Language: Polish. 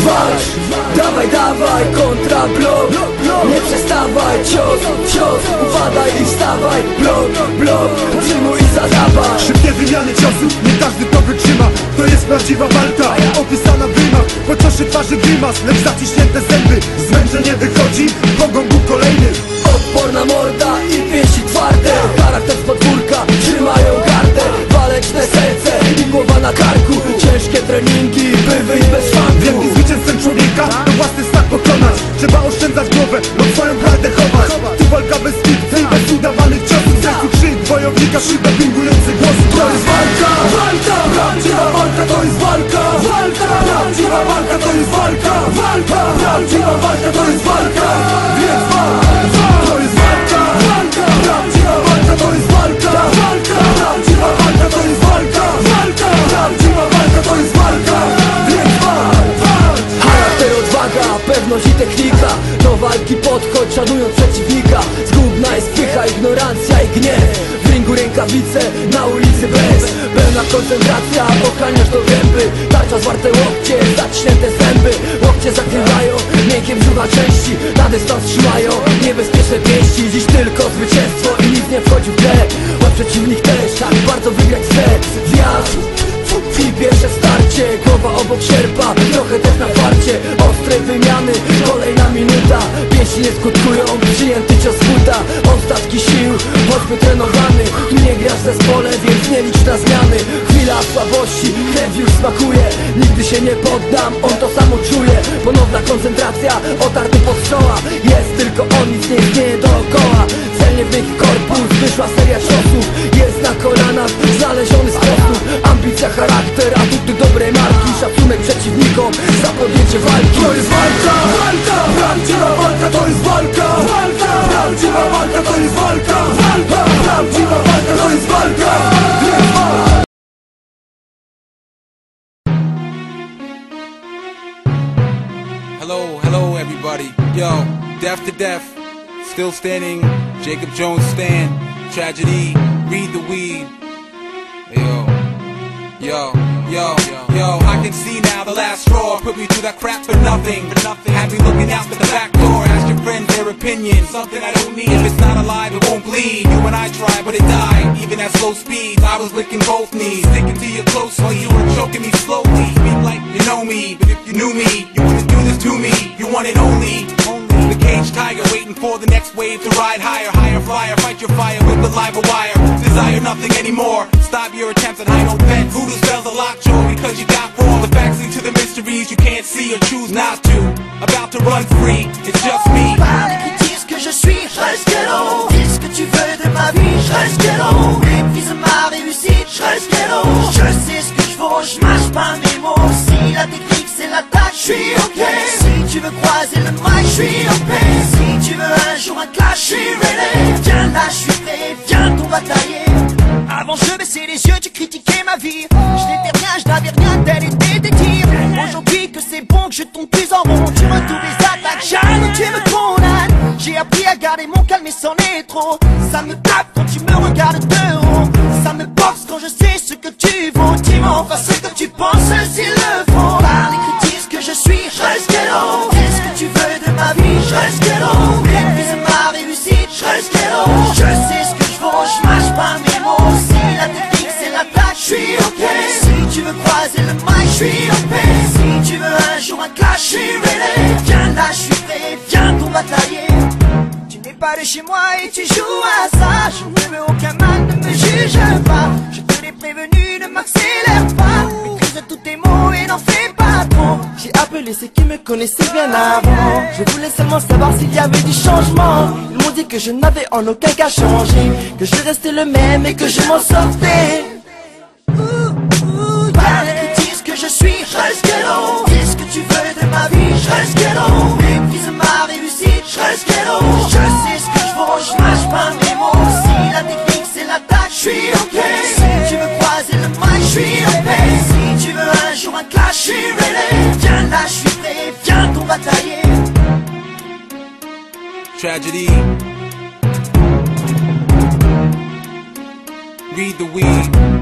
walcz, dawaj, dawaj, kontra blok. Nie przestawaj, cios, cios, upadaj i wstawaj. Blok, blok, przyjmuj i zadawaj. Szybkie wymiany ciosów, nie każdy to wytrzyma. To jest prawdziwa walka, opisana w rymach. Choć oszy twarzy grymas, lecz zaciśnięte zęby. Zmęczenie wychodzi, pogą Bóg kolejny. Odporna morda i pięści twarde. Charakter z podwórka, trzymają gardę. Waleczne serce i głowa na karku. Ciężkie treningi, by wyjść bez szwanku. Wielkim zwycięzcą człowieka to własny smak pokonać. Trzeba oszczędzać głowę, lub swoją prawdę chować. Tu walka bez fikcji, bez udawanych ciosów. W sercu krzyk wojownika, szybko pingujący głos. To jest walka, walka, prawdziwa walka, to jest walka. Walka, prawdziwa walka, to jest walka. Walka, prawdziwa walka, to jest walka. Więc walka, to jest walka. Walka, prawdziwa walka, to jest walka. Walka, prawdziwa walka, to jest walka. Walka, prawdziwa walka, to jest walka. Więc walka. Charakter, odwaga, pewność i technika. Do walki podchodź, szanując przeciwnika. Zgubna jest pycha, ignorancja i gniew. W ringu rękawice, na ulicy bez. Pełna koncentracja, ochraniasz do gęby. Tarcza, zwarte łokcie, zaciśnięte zęby. Łokcie zakrywają, miękkie brzucha części. Na dystans trzymają, niebezpieczne pięści. Dziś tylko zwycięstwo i nic nie wchodzi w grę. Łeb przeciwnik też, tak bardzo wygrać chce. Zjazd i pierwsze starcie, głowa obok sierpa, trochę też na farcie. Ostre wymiany, kolejna minuta. Pięści nie skutkują, przyjęty cios buta. Ostatki sił, choćby trenowany. Tu nie grasz w zespole, więc nie licz na zmiany. Chwila słabości, krew już smakuje. Nigdy się nie poddam, on to samo czuje. Ponowna koncentracja, otarty pod stoła. Jest tylko on, nic nie istnieje dookoła. Celnie w miękki korpus, wyszła seria ciosów. Jest na kolanach, znaleziony sposób. Ambicja, charakter, atuty dobrej marki. Szacunek przeciwnikom za podjęcie walki. To jest walka, walka, prawdziwa walka, to jest walka. Walka, prawdziwa walka, to jest walka. Walka, prawdziwa walka, to jest walka. Więc walka. Hello everybody. Yo, Deaf to Deaf, still standing. Jacob Jones stand. Tragedy, read the weed. Yo, I can see now the last straw. Put me through that crap for nothing. Had me looking out at the back door. Ask your friends their opinion. Something I don't need. If it's not alive, it won't bleed. You and I tried, but it died. Even at slow speeds, I was licking both knees. Sticking to you closely, you were choking me slowly. Speak like you know me, but if you knew me, you wouldn't do this to me. You want it only. The caged tiger waiting for the next wave to ride higher. Higher flyer, fight your fire with the live wire. Desire nothing anymore. Stop your attempts at high note vent. Voodoo spells a lockjaw because you got all the facts lead to the mysteries you can't see or choose not to. About to run free, it's just me. Parle qui disent que je suis, je reste ghetto. Dis ce que tu veux de ma vie, je reste ghetto. Méprise ma réussite, je reste ghetto. Je sais ce que je vaux, je mâche pas mes mots. Si la technique c'est l'attaque, je suis ok. Si tu veux croiser le mic, je suis ok. Si tu veux un jour un clash, je suis ready. Viens là, je suis prêt, viens qu'on batailler. Avant je baissais les yeux, tu critiquais ma vie. Je n'étais rien, je n'avais rien, tel était des tirs. Aujourd'hui que c'est bon, que je tombe plus en rond. Tu retournes les attaques, jamais tu me condamnes. J'ai appris à garder mon calme et c'en est trop. Ça me tape quand tu me regardes de haut. Ça me boxe quand je sais ce que tu vaux. Dis-moi enfin ce que tu penses s'il le faut. Parle et critique ce que je suis, je reste ghetto. Qu'est-ce que tu veux de ma vie, je reste ghetto. Méprise ma réussite, je reste ghetto. Je sais ce que je vaux, je mâche pas mes mots. Si la technique c'est l'attaque, je suis ok. Si tu veux croiser le mic, je suis ok. Si tu veux un jour un clash, je suis ready. Viens là, je suis prêt, viens qu'on batailler. Tu n'es pas de chez moi et tu joues à ça. Je ne veux aucun mal, ne me juge pas. Je te l'ai prévenu, ne m'accélère pas. Maîtrise tous tes mots et n'en fais pas trop. J'ai appelé ceux qui me connaissaient bien avant. Je voulais seulement savoir s'il y avait du changement. Ils m'ont dit que je n'avais en aucun cas changé, que je restais le même et que je m'en sortais. Parle et critique ce que je suis, je reste ghetto. Dis ce que tu veux de ma vie, je reste ghetto. Méprise ma réussite, je reste ghetto. Je sais ce que je vaux, je mâche pas mes mots. Si la technique c'est l'attaque, je suis ok. Si tu veux croiser le mic, je suis ok. Si tu veux un jour un clash, je suis ready. Viens là, je suis prêt, viens qu'on batailler. Tragedy, read the weed.